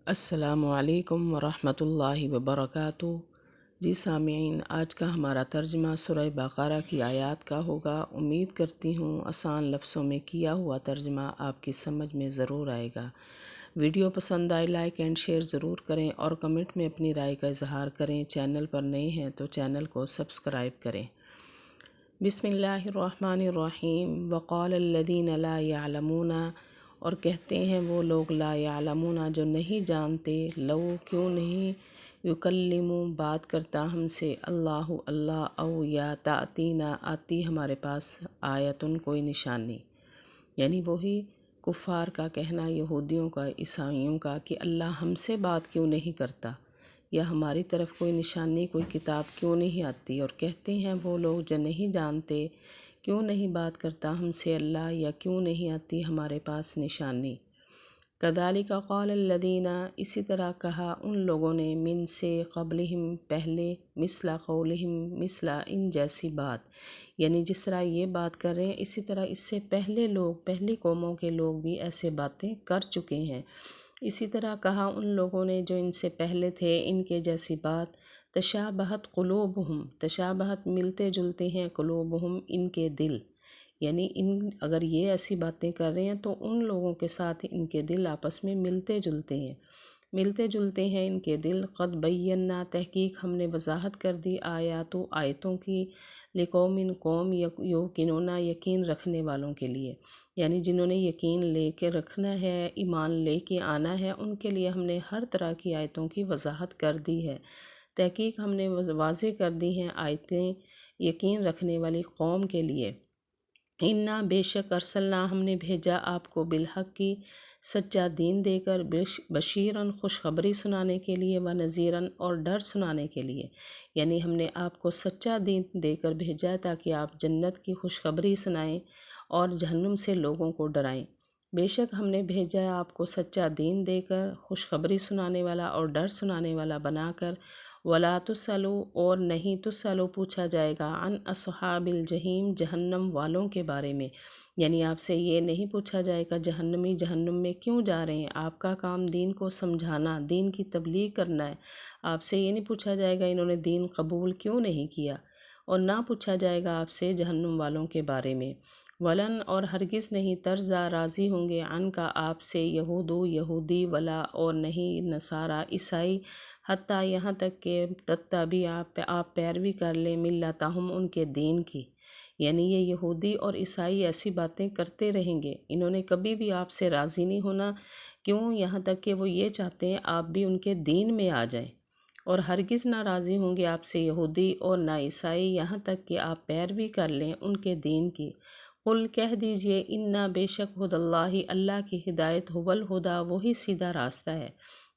السلام علیکم ورحمۃ اللہ وبرکاتہ۔ جی سامعین، آج کا ہمارا ترجمہ سورہ بقرہ کی آیات کا ہوگا۔ امید کرتی ہوں آسان لفظوں میں کیا ہوا ترجمہ آپ کی سمجھ میں ضرور آئے گا۔ ویڈیو پسند آئے لائک اینڈ شیئر ضرور کریں اور کمنٹ میں اپنی رائے کا اظہار کریں۔ چینل پر نئے ہیں تو چینل کو سبسکرائب کریں۔ بسم اللہ الرحمن الرحیم۔ وقال الذین لا یعلمون، اور کہتے ہیں وہ لوگ لا یعلمون جو نہیں جانتے، لو کیوں نہیں، یکلم بات کرتا ہم سے، اللہ اللہ، او یا تأتینا آتی ہمارے پاس، آیتن کوئی نشانی، یعنی وہی کفار کا کہنا، یہودیوں کا، عیسائیوں کا، کہ اللہ ہم سے بات کیوں نہیں کرتا، یا ہماری طرف کوئی نشانی، کوئی کتاب کیوں نہیں آتی۔ اور کہتے ہیں وہ لوگ جو نہیں جانتے، کیوں نہیں بات کرتا ہم سے اللہ، یا کیوں نہیں آتی ہمارے پاس نشانی۔ کذالک قال الذین، اسی طرح کہا ان لوگوں نے، من سے، قبلہم پہلے، مثل قولہم، مثل ان جیسی بات، یعنی جس طرح یہ بات کر رہے ہیں اسی طرح اس سے پہلے لوگ، پہلی قوموں کے لوگ بھی ایسے باتیں کر چکے ہیں۔ اسی طرح کہا ان لوگوں نے جو ان سے پہلے تھے، ان کے جیسی بات، تشابہت قلوبہم، تشابہت ملتے جلتے ہیں، قلوبہم ان کے دل، یعنی اگر یہ ایسی باتیں کر رہے ہیں تو ان لوگوں کے ساتھ ان کے دل آپس میں ملتے جلتے ہیں ان کے دل۔ قد بینا، تحقیق ہم نے وضاحت کر دی، آیتوں کی، لقوم قوم، یوقنون یقین رکھنے والوں کے لیے، یعنی جنہوں نے یقین لے کے رکھنا ہے، ایمان لے کے آنا ہے، ان کے لیے ہم نے ہر طرح کی آیتوں کی وضاحت کر دی ہے۔ تحقیق ہم نے واضح کر دی ہیں آیتیں یقین رکھنے والی قوم کے لیے۔ انا بے شک ارسلنا ہم نے بھیجا آپ کو، بالحق کی، سچا دین دے کر، بشیرن خوشخبری سنانے کے لیے، و نذیرن اور ڈر سنانے کے لیے، یعنی ہم نے آپ کو سچا دین دے کر بھیجا تاکہ آپ جنت کی خوشخبری سنائیں اور جہنم سے لوگوں کو ڈرائیں۔ بے شک ہم نے بھیجا ہے آپ کو سچا دین دے کر، خوشخبری سنانے والا اور ڈر سنانے والا بنا کر، ولا تسألوا اور نہیں تسألوا پوچھا جائے گا، عن اصحاب الجحیم جہنم والوں کے بارے میں، یعنی آپ سے یہ نہیں پوچھا جائے گا جہنمی جہنم میں کیوں جا رہے ہیں، آپ کا کام دین کو سمجھانا، دین کی تبلیغ کرنا ہے، آپ سے یہ نہیں پوچھا جائے گا انہوں نے دین قبول کیوں نہیں کیا، اور نہ پوچھا جائے گا آپ سے جہنم والوں کے بارے میں۔ ولن اور ہرگز نہیں، ترضیٰ راضی ہوں گے، عن کا آپ سے، یہودی، ولا اور نہیں، نصارہ عیسائی، حتیٰ یہاں تک کہ تتبعوا آپ پیروی کر لیں، ملتہم ان کے دین کی، یعنی یہ یہودی اور عیسائی ایسی باتیں کرتے رہیں گے، انہوں نے کبھی بھی آپ سے راضی نہیں ہونا، کیوں، یہاں تک کہ وہ یہ چاہتے ہیں آپ بھی ان کے دین میں آ جائیں، اور ہرگز نہ راضی ہوں گے آپ سے یہودی اور نہ عیسائی، یہاں تک کہ آپ پیروی کر لیں ان کے دین کی۔ قل کہہ دیجئے، انا بے شک ہد اللہ، اللہ کی ہدایت، هو الہدی وہی سیدھا راستہ ہے،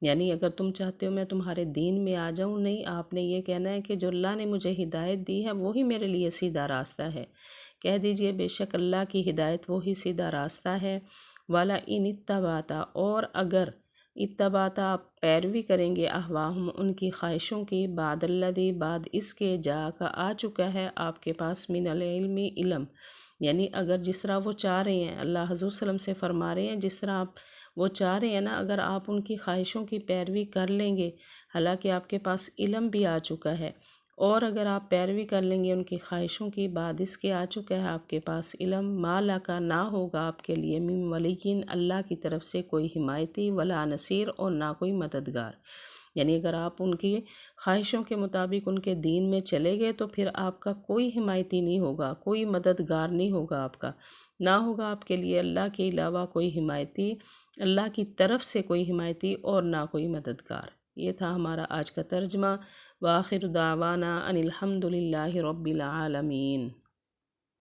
یعنی اگر تم چاہتے ہو میں تمہارے دین میں آ جاؤں، نہیں، آپ نے یہ کہنا ہے کہ جو اللہ نے مجھے ہدایت دی ہے وہی میرے لیے سیدھا راستہ ہے۔ کہہ دیجئے بے شک اللہ کی ہدایت وہی سیدھا راستہ ہے۔ والا ان اتبعت اور اگر اتبعت آپ پیروی کریں گے، اہواہم ان کی خواہشوں کی، بعد الذی بعد اس کے، جا کا آ چکا ہے آپ کے پاس، من العلم علم، یعنی اگر جس طرح وہ چاہ رہے ہیں، اللہ حضور صلی اللہ علیہ وسلم سے فرما رہے ہیں جس طرح آپ وہ چاہ رہے ہیں نا، اگر آپ ان کی خواہشوں کی پیروی کر لیں گے، حالانکہ آپ کے پاس علم بھی آ چکا ہے، اور اگر آپ پیروی کر لیں گے ان کی خواہشوں کی، بعد اس کے آ چکا ہے آپ کے پاس علم، ما لکا نہ ہوگا آپ کے لیے، من ولی اللہ کی طرف سے کوئی حمایتی، ولا نصیر اور نہ کوئی مددگار، یعنی اگر آپ ان کی خواہشوں کے مطابق ان کے دین میں چلے گئے تو پھر آپ کا کوئی حمایتی نہیں ہوگا، کوئی مددگار نہیں ہوگا آپ کا، نہ ہوگا آپ کے لیے اللہ کے علاوہ کوئی حمایتی، اللہ کی طرف سے کوئی حمایتی اور نہ کوئی مددگار۔ یہ تھا ہمارا آج کا ترجمہ۔ وآخر دعوانا ان الحمد للہ رب العالمین۔